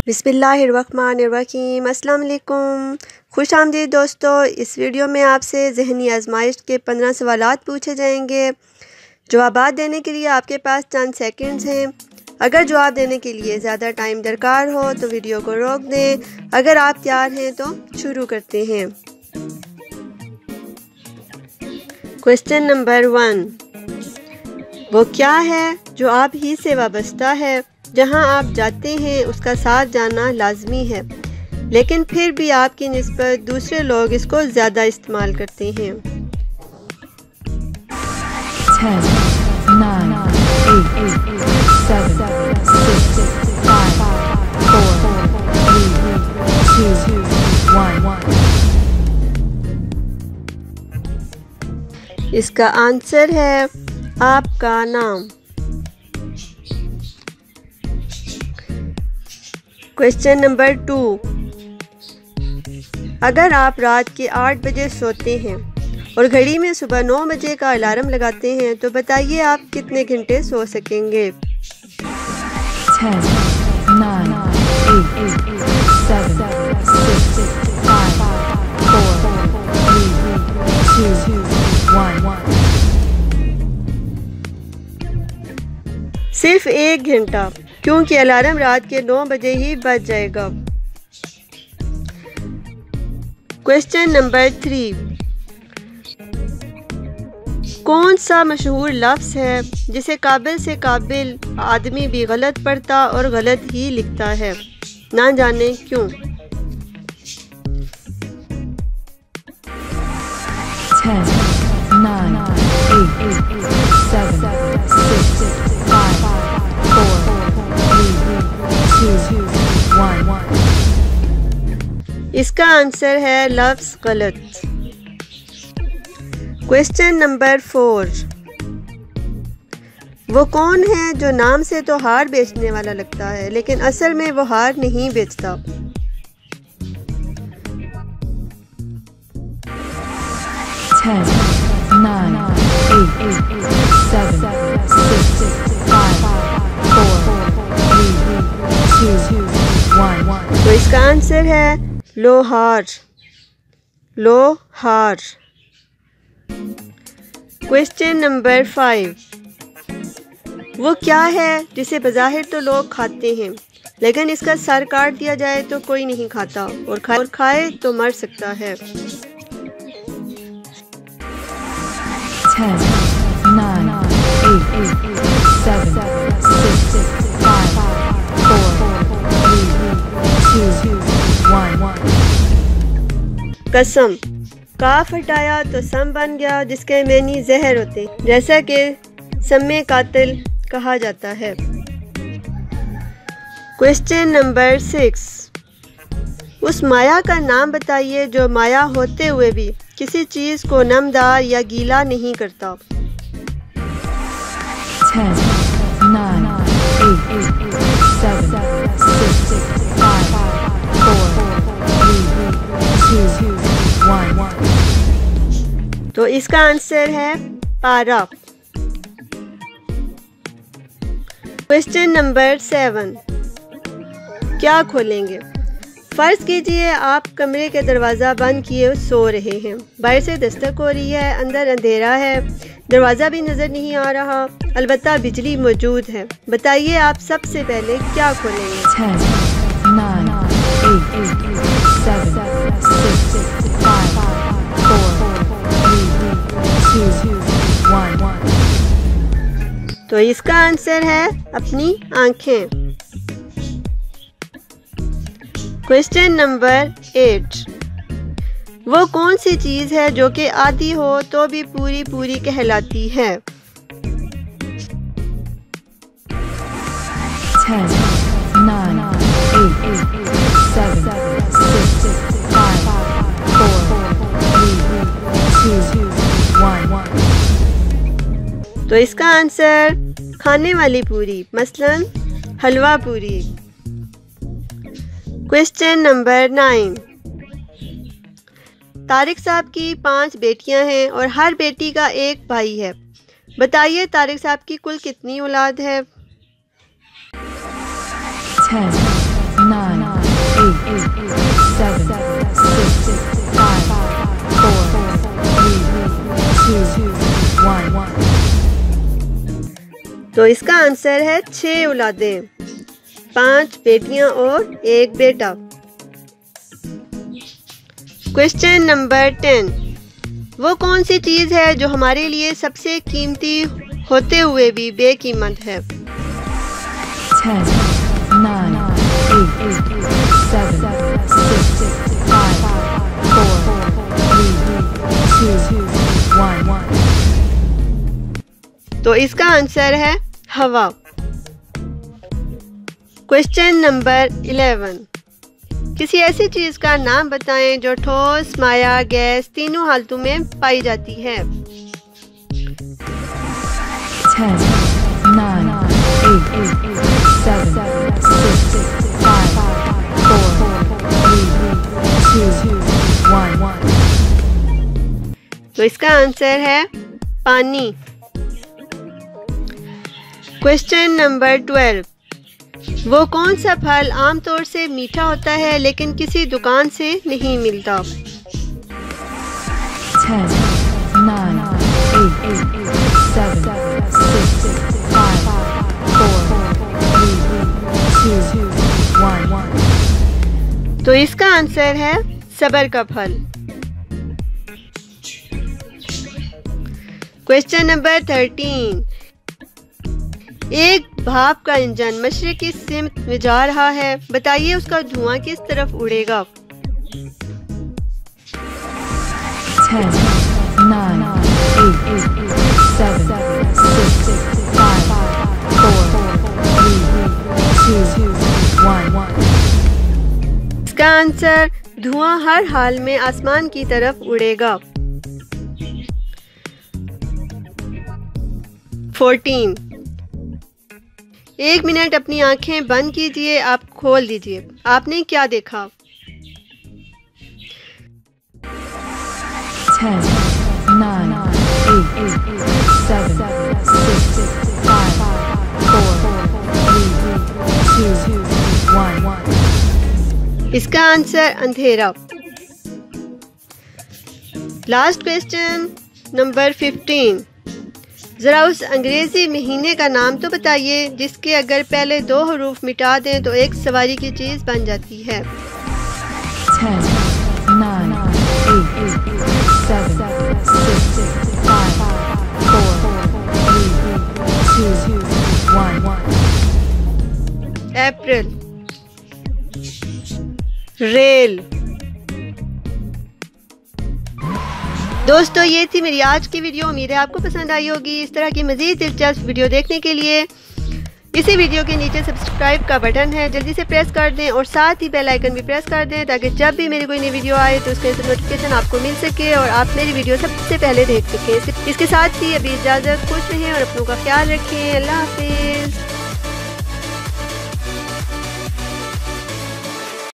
बिस्मिल्लाहिर्रहमानिर्रहीम। अस्सलाम वालेकुम। खुश आमदीद दोस्तों। इस वीडियो में आपसे ज़हनी आजमाइश के 15 सवालात पूछे जाएंगे। जवाबात देने के लिए आपके पास चंद सेकंड्स हैं। अगर जवाब देने के लिए ज़्यादा टाइम दरकार हो तो वीडियो को रोक दें। अगर आप तैयार हैं तो शुरू करते हैं। क्वेश्चन नंबर 1, वो क्या है जो आप ही से वाबस्ता है? जहां आप जाते हैं उसका साथ जाना लाजमी है, लेकिन फिर भी आपकी निस्बत दूसरे लोग इसको ज़्यादा इस्तेमाल करते हैं। 10, 9, 8, 7, 6, 5, 4, 3, 2, 1। इसका आंसर है आपका नाम। क्वेश्चन नंबर 2, अगर आप रात के 8 बजे सोते हैं और घड़ी में सुबह 9 बजे का अलार्म लगाते हैं तो बताइए आप कितने घंटे सो सकेंगे? 10, 9, 8, 7, 6, 5, 4, 3, 2, 1। सिर्फ 1 घंटा, क्योंकि अलार्म रात के 9 बजे ही बज जाएगा। क्वेश्चन नंबर 3, कौन सा मशहूर लफ्ज़ है जिसे काबिल से काबिल आदमी भी गलत पढ़ता और गलत ही लिखता है, ना जाने क्यों? 10, 9, 8, 7, 6, 5, 4, 3, 2, 1। इसका आंसर है लफ्ज़ गलत। क्वेश्चन नंबर 4, वो कौन है जो नाम से तो हार बेचने वाला लगता है लेकिन असल में वो हार नहीं बेचता? 10, 9, 8, 7, 6, 5, 4, 3, 2, 1। तो इसका आंसर है लोहार। लोहार। क्वेश्चन नंबर 5, वो क्या है जिसे बज़ाहिर तो लोग खाते हैं लेकिन इसका सर काट दिया जाए तो कोई नहीं खाता और खाए तो मर सकता है? 10, 9, 8, 7, 6, 5, 4, 3, 2, 1। कसम। काफ हटाया तो सम बन गया, जिसके मैनी जहर होते, जैसा कि सम्मे कातिल कहा जाता है। क्वेश्चन नंबर 6, उस माया का नाम बताइए जो माया होते हुए भी किसी चीज़ को नमदार या गीला नहीं करता। 10, 9, 8, 7, 6, 5, 4, 3, 2, 1। तो इसका आंसर है पारा। क्वेश्चन नंबर 7, क्या खोलेंगे? फर्ज कीजिए आप कमरे के दरवाज़ा बंद किए सो रहे हैं। बाहर से दस्तक हो रही है, अंदर अंधेरा है, दरवाज़ा भी नज़र नहीं आ रहा, अलबत्ता बिजली मौजूद है। बताइए आप सबसे पहले क्या खोलेंगे? 10, 9, 8, 7, 6, 5, 4, 3, 2, 1। तो इसका आंसर है अपनी आंखें। क्वेश्चन नंबर 8, वो कौन सी चीज़ है जो कि आधी हो तो भी पूरी पूरी कहलाती है? 10, 9, 8, 7, 6, 5, 4, 3, 2, 1। तो इसका आंसर खाने वाली पूरी, मसलन हलवा पूरी। क्वेश्चन नंबर 9, तारिक साहब की 5 बेटियां हैं और हर बेटी का एक भाई है। बताइए तारिक साहब की कुल कितनी औलाद है? 10, 9, 7, 6, 5, 4, 3, 2, 1. तो इसका आंसर है 6 औलादें, 5 बेटियां और 1 बेटा। Question number 10। वो कौन सी चीज है जो हमारे लिए सबसे कीमती होते हुए भी बेकीमत है? 10, 9, 8, 7, 6, 5, 4, 3, 2, 1. तो इसका आंसर है हवा। Question number 11। किसी ऐसी चीज का नाम बताएं जो ठोस, माया, गैस तीनों हालतों में पाई जाती है। 10, 9, 8, 7, 6, 5, 4, 3, 2, 1. तो इसका आंसर है पानी। Question number 12। वो कौन सा फल आमतौर से मीठा होता है लेकिन किसी दुकान से नहीं मिलता? 10, 9, 8, 7, 6, 5, 4, 3, 2, 1. तो इसका आंसर है सबर का फल। Question number 13। एक भाप का इंजन मशरिक की सिमत में जा रहा है, बताइए उसका धुआं किस तरफ उड़ेगा? 10, 9, 8, 7, 6, 5, 4, 3, 2, 1. इसका आंसर धुआं हर हाल में आसमान की तरफ उड़ेगा। 14। 1 मिनट अपनी आंखें बंद कीजिए, आप खोल दीजिए। आपने क्या देखा? 10, 9, 8, 7, 6, 5, 4, 3, 2, 1. इसका आंसर अंधेरा। Last question number 15। जरा उस अंग्रेजी महीने का नाम तो बताइए जिसके अगर पहले 2 हरूफ मिटा दें तो एक सवारी की चीज बन जाती है। 10, 9, 8, 7, 6, 5, 4, 3, 2, 1. अप्रैल। रेल। दोस्तों ये थी मेरी आज की वीडियो। उम्मीद है आपको पसंद आई होगी। इस तरह की मज़ीद दिलचस्प वीडियो देखने के लिए इसी वीडियो के नीचे सब्सक्राइब का बटन है, जल्दी से प्रेस कर दें और साथ ही बेल आइकन भी प्रेस कर दें ताकि जब भी मेरी कोई नई वीडियो आए तो उसका नोटिफिकेशन आपको मिल सके और आप मेरी वीडियो सबसे पहले देख सकें। इसके साथ ही अभी इजाज़त, खुश रहें और अपनों का ख्याल रखें। अल्लाह हाफिज़।